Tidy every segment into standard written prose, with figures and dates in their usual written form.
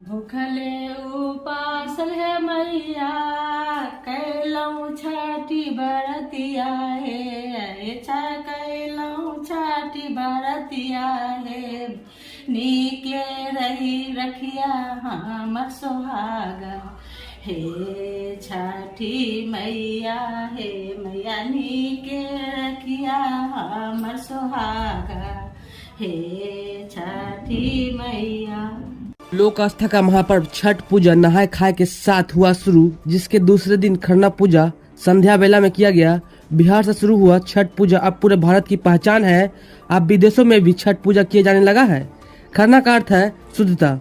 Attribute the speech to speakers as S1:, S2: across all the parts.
S1: भूखले उपासल है मैया कैलऊ छठी बरतिया है कैलऊ छठी बरतिया है नीके रही रखिया हमर सोहागा हे छठी मैया हे मैया नीके रखिया हमर सोहागा हे छठी मैया।
S2: लोक आस्था का महापर्व छठ पूजा नहाय खाए के साथ हुआ शुरू, जिसके दूसरे दिन खरना पूजा संध्या बेला में किया गया। बिहार से शुरू हुआ छठ पूजा अब पूरे भारत की पहचान है। अब विदेशों में भी छठ पूजा किए जाने लगा है। खरना का अर्थ है शुद्धता।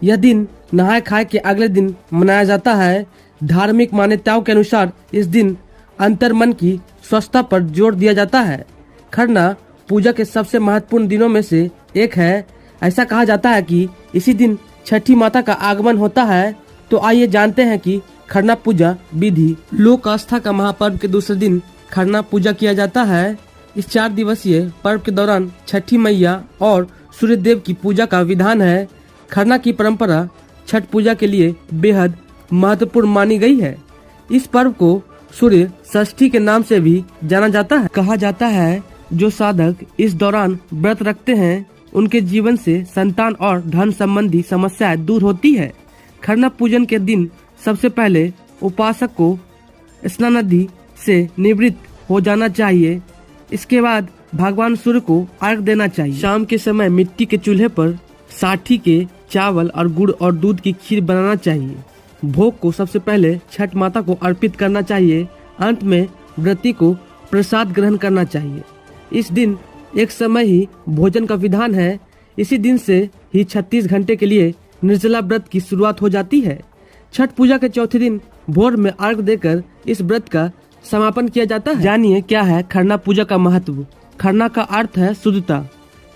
S2: यह दिन नहाय खाए के अगले दिन मनाया जाता है। धार्मिक मान्यताओं के अनुसार इस दिन अंतर मन की स्वच्छता पर जोर दिया जाता है। खरना पूजा के सबसे महत्वपूर्ण दिनों में से एक है। ऐसा कहा जाता है कि इसी दिन छठी माता का आगमन होता है। तो आइए जानते हैं कि खरना पूजा विधि। लोक आस्था का महापर्व के दूसरे दिन खरना पूजा किया जाता है। इस 4 दिवसीय पर्व के दौरान छठी मैया और सूर्य देव की पूजा का विधान है। खरना की परंपरा छठ पूजा के लिए बेहद महत्वपूर्ण मानी गई है। इस पर्व को सूर्य षष्ठी के नाम से भी जाना जाता है। कहा जाता है जो साधक इस दौरान व्रत रखते हैं उनके जीवन से संतान और धन संबंधी समस्याएं दूर होती है। खरना पूजन के दिन सबसे पहले उपासक को स्नानादि से निवृत्त हो जाना चाहिए। इसके बाद भगवान सूर्य को अर्घ देना चाहिए। शाम के समय मिट्टी के चूल्हे पर साठी के चावल और गुड़ और दूध की खीर बनाना चाहिए। भोग को सबसे पहले छठ माता को अर्पित करना चाहिए। अंत में व्रती को प्रसाद ग्रहण करना चाहिए। इस दिन एक समय ही भोजन का विधान है। इसी दिन से ही 36 घंटे के लिए निर्जला व्रत की शुरुआत हो जाती है। छठ पूजा के चौथे दिन भोर में अर्घ देकर इस व्रत का समापन किया जाता है। जानिए क्या है खरना पूजा का महत्व। खरना का अर्थ है शुद्धता।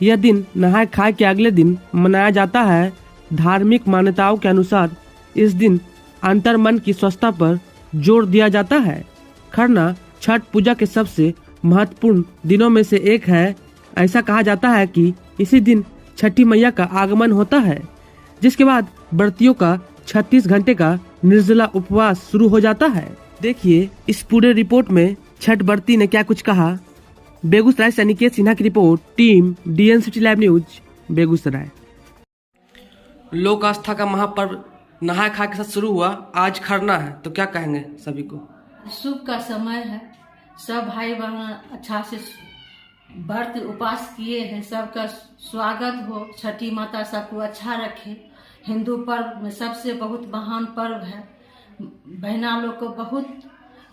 S2: यह दिन नहाय खाए के अगले दिन मनाया जाता है। धार्मिक मान्यताओं के अनुसार इस दिन अंतर मन की स्वच्छता पर जोर दिया जाता है। खरना छठ पूजा के सबसे महत्वपूर्ण दिनों में से एक है। ऐसा कहा जाता है कि इसी दिन छठी मैया का आगमन होता है, जिसके बाद व्रतियों का 36 घंटे का निर्जला उपवास शुरू हो जाता है। देखिए इस पूरे रिपोर्ट में छठ व्रती ने क्या कुछ कहा। बेगूसराय से अनिकेत सिन्हा की report, team DN city live news Begusarai. लोक आस्था का महापर्व नहाय खाए के साथ शुरू हुआ। आज खरना है, तो क्या कहेंगे सभी को।
S1: शुभ का समय है। सब भाई बहन अच्छा से व्रत उपास किए हैं। सबका स्वागत हो। छठी माता सबको अच्छा रखे। हिंदू पर्व में सबसे बहुत महान पर्व है। बहना लोग को बहुत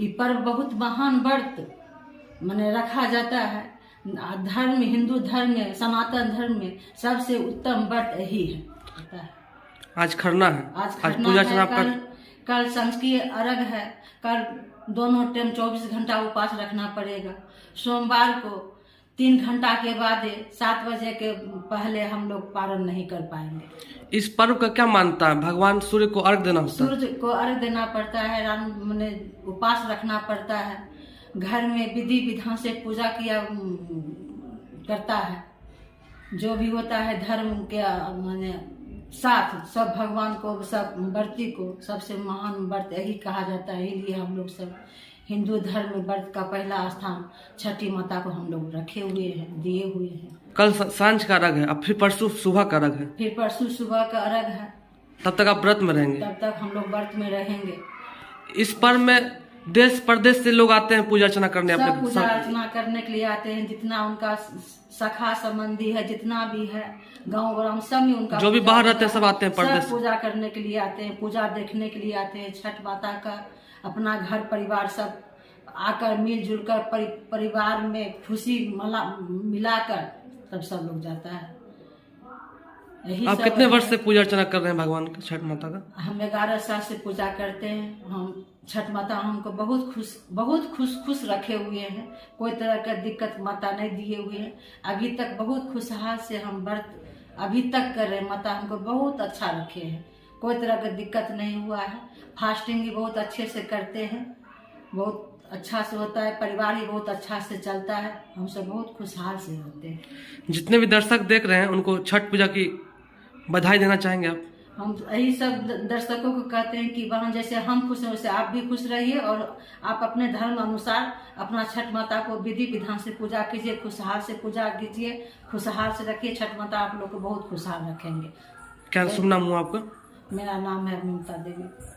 S1: ये पर्व बहुत महान व्रत माने रखा जाता है। धर्म हिंदू धर्म में सनातन धर्म में सबसे उत्तम व्रत यही है।
S2: आज खरना है।
S1: आज पूजा है। कल संस्कृत अर्घ है। कल दोनों टाइम 24 घंटा उपास रखना पड़ेगा। सोमवार को 3 घंटा के बाद 7 बजे के पहले हम लोग पारण नहीं कर पाएंगे।
S2: इस पर्व का क्या मानता है। भगवान सूर्य को अर्घ देना होता है।
S1: सूर्य को अर्घ देना पड़ता है। मैंने उपास रखना पड़ता है। घर में विधि विधान से पूजा किया करता है। जो भी होता है धर्म के माने साथ सब भगवान को सब व्रती को सबसे महान व्रत यही कहा जाता है। इसलिए हम लोग सब हिंदू धर्म में व्रत का पहला स्थान छठी माता को हम लोग रखे हुए हैं, दिए हुए हैं।
S2: कल सांझ का अर्घ है, अब फिर परसों सुबह का अर्घ है।
S1: फिर परसों सुबह का अर्घ है।
S2: तब तक आप व्रत में रहेंगे।
S1: तब तक हम लोग व्रत में रहेंगे।
S2: इस पर्व में देश प्रदेश से लोग आते हैं पूजा अर्चना करने।
S1: सब पूजा अर्चना करने के लिए आते हैं। जितना उनका सखा संबंधी है, जितना भी है गांव ग्राम सब में उनका
S2: जो भी बाहर रहते हैं सब आते हैं प्रदेश।
S1: सब पूजा करने के लिए आते हैं। पूजा देखने के लिए आते हैं। छठ माता का अपना घर परिवार सब आकर मिलजुल कर परिवार में खुशी मिलाकर तब सब लोग जाता है।
S2: आप कितने वर्ष से पूजा अर्चना कर रहे हैं भगवान का, छठ माता का।
S1: हम 11 साल से पूजा करते हैं। हम छठ माता हमको बहुत खुश रखे हुए हैं। कोई तरह का दिक्कत माता नहीं दिए हुए हैं। अभी तक बहुत खुशहाल से हम व्रत अभी तक कर रहे हैं। माता हमको बहुत अच्छा रखे हैं। कोई तरह का दिक्कत नहीं हुआ है। फास्टिंग भी बहुत अच्छे से करते हैं। बहुत अच्छा से होता है। परिवार भी बहुत अच्छा से चलता है। हम सब बहुत खुशहाल से रहते हैं।
S2: जितने भी दर्शक देख रहे हैं उनको छठ पूजा की बधाई देना चाहेंगे आप।
S1: हम यही सब दर्शकों को कहते हैं कि बहन जैसे हम खुश हैं वैसे आप भी खुश रहिए और आप अपने धर्म अनुसार अपना छठ माता को विधि विधान से पूजा कीजिए, खुशहाल से पूजा कीजिए, खुशहाल से रखिए। छठ माता आप लोग को बहुत खुशहाल रखेंगे।
S2: क्या शुभ नाम हुआ आपका?
S1: मेरा नाम है ममता देवी।